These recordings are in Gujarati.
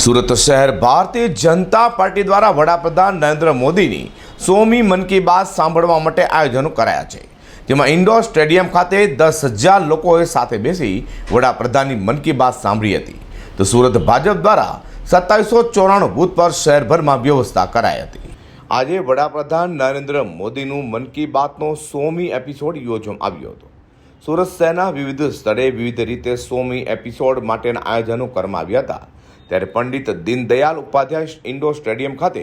સુરત શહેર ભારતીય જનતા પાર્ટી દ્વારા વડાપ્રધાન નરેન્દ્ર મોદીની 100મી મન કી બાત સાંભળવા માટે આયોજનો કરાયા છે, જેમાં ઇન્ડોર સ્ટેડિયમ ખાતે 10,000 લોકોએ સાથે બેસી વડાપ્રધાનની મન કી બાત સાંભળી હતી. તો સુરત ભાજપ દ્વારા 2794 બૂથ પર શહેરભરમાં વ્યવસ્થા કરાઈ હતી. આજે વડાપ્રધાન નરેન્દ્ર મોદીનું મન કી બાતનો 100મી એપિસોડ યોજવામાં આવ્યો હતો. સુરત શહેરના વિવિધ સ્થળે વિવિધ રીતે 100મી એપિસોડ માટેના આયોજનો કરવામાં આવ્યા હતા. ત્યારે પંડિત દીનદયાલ ઉપાધ્યાય ઇન્ડોર સ્ટેડિયમ ખાતે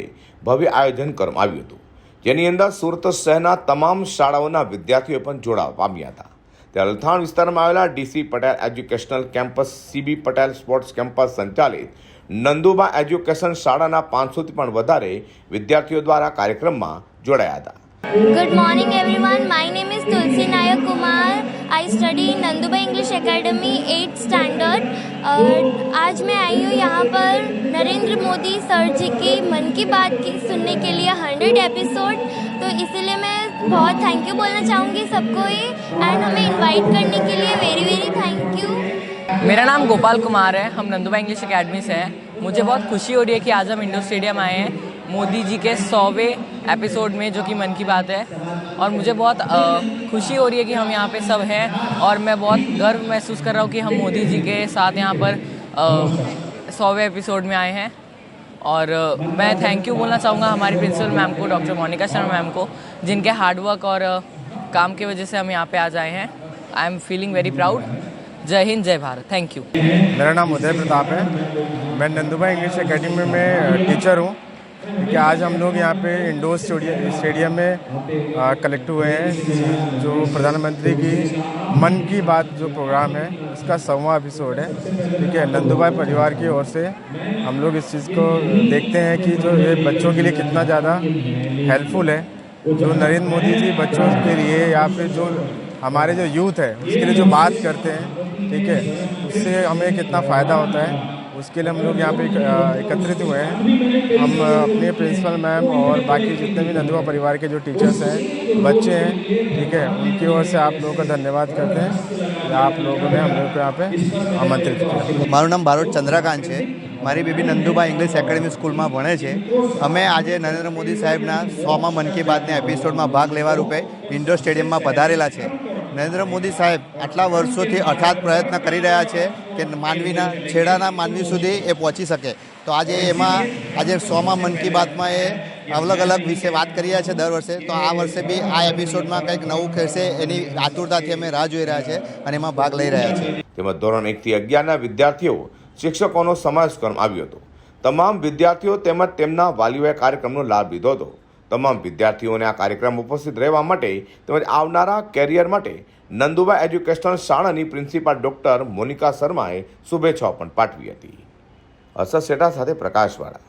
ભવ્ય આયોજન કરવામાં આવ્યું હતું, જેની અંદર સુરત શહેરના તમામ શાળાઓના વિદ્યાર્થીઓ પણ જોડાવા પામ્યા હતા. ત્યારે લથાણ વિસ્તારમાં આવેલા DC Patel educational campus, CB Patel sports campus સંચાલિત નંદુબા એજ્યુકેશન શાળાના 500થી પણ વધારે વિદ્યાર્થીઓ દ્વારા કાર્યક્રમમાં જોડાયા હતા. Good morning everyone, my name is Tulsi Nayak Kumar. I study in Nanduba English academy 8th standard. आज मैं आई हूँ यहाँ पर नरेंद्र मोदी सर जी की मन की बात की सुनने के लिए 100 एपिसोड. तो इसीलिए मैं बहुत थैंक यू बोलना चाहूँगी सबको ही, एंड हमें इनवाइट करने के लिए वेरी वेरी थैंक यू. मेरा नाम गोपाल कुमार है, हम नंदुबा इंग्लिश एकेडमी से हैं. मुझे बहुत खुशी हो रही है कि आज हम इंडोर स्टेडियम आए हैं मोदी जी के 100वें एपिसोड में, जो कि मन की बात है. और मुझे बहुत खुशी हो रही है कि हम यहाँ पे सब हैं, और मैं बहुत गर्व महसूस कर रहा हूँ कि हम मोदी जी के साथ यहाँ पर 100वें एपिसोड में आए हैं. और मैं थैंक यू बोलना चाहूँगा हमारी प्रिंसिपल मैम को, डॉक्टर मोनिका शर्मा मैम को, जिनके हार्डवर्क और काम की वजह से हम यहाँ पे आज आए हैं. I am feeling very proud. जय हिंद, जय भारत. Thank you. मेरा नाम उदय प्रताप है, मैं नंदुबा इंग्लिश एकेडमी में टीचर हूँ. कि आज हम लोग यहाँ पे इंडोर स्टेडियम में कलेक्ट हुए हैं. जो प्रधानमंत्री की मन की बात जो प्रोग्राम है उसका 100वां एपिसोड है. ठीक है, नंदुबा परिवार की ओर से हम लोग इस चीज़ को देखते हैं कि जो ये बच्चों के लिए कितना ज़्यादा हेल्पफुल है. जो नरेंद्र मोदी जी बच्चों के लिए या फिर जो हमारे जो यूथ है उसके लिए जो बात करते हैं, ठीक है, उससे हमें कितना फ़ायदा होता है, उसके लिए हम लोग यहाँ पे एकत्रित हुए हैं. हम अपने प्रिंसिपल मैम और बाकी जितने भी नंदुबा परिवार के जो टीचर्स हैं, बच्चे हैं, ठीक है, उनकी ओर से आप लोगों का धन्यवाद करते हैं. आप लोगों ने हम लोग को यहाँ पे आमंत्रित किया. મારું નામ બારોટ ચંદ્રકાંત છે. મારી બેબી નંદુબા ઇંગ્લિશ એકેડમી સ્કૂલમાં ભણે છે. અમે આજે નરેન્દ્ર મોદી સાહેબના 100મા મન કી બાતના એપિસોડમાં ભાગ લેવા રૂપે ઇન્ડોર સ્ટેડિયમમાં પધારેલા છે. નરેન્દ્ર મોદી સાહેબ આટલા વર્ષોથી અથાગ પ્રયત્ન કરી રહ્યા છે કે માનવીના છેડાના માનવી સુધી એ પહોંચી શકે. તો આજે એમાં આજે 100મા મન કી બાતમાં એ અલગ અલગ વિશે વાત કરી રહ્યા છે દર વર્ષે. તો આ વર્ષે બી આ એપિસોડમાં કંઈક નવું કહેશે એની આતુરતાથી અમે રાહ જોઈ રહ્યા છે અને એમાં ભાગ લઈ રહ્યા છે. તેમાં ધોરણ 1 થી 11ના વિદ્યાર્થીઓ, શિક્ષકોનો સમાવેશ કરવામાં આવ્યો હતો. તમામ વિદ્યાર્થીઓ તેમજ તેમના વાલીઓએ કાર્યક્રમનો લાભ લીધો હતો. તમામ વિદ્યાર્થીઓને આ કાર્યક્રમ ઉપસ્થિત રહેવા માટે તેમજ આવનારા કેરિયર માટે નંદુબા એજ્યુકેશનલ શાળાની પ્રિન્સિપાલ ડૉક્ટર મોનિકા શર્માએ શુભેચ્છાઓ પણ પાઠવી હતી. અસર શેઠા સાથે પ્રકાશવાળા.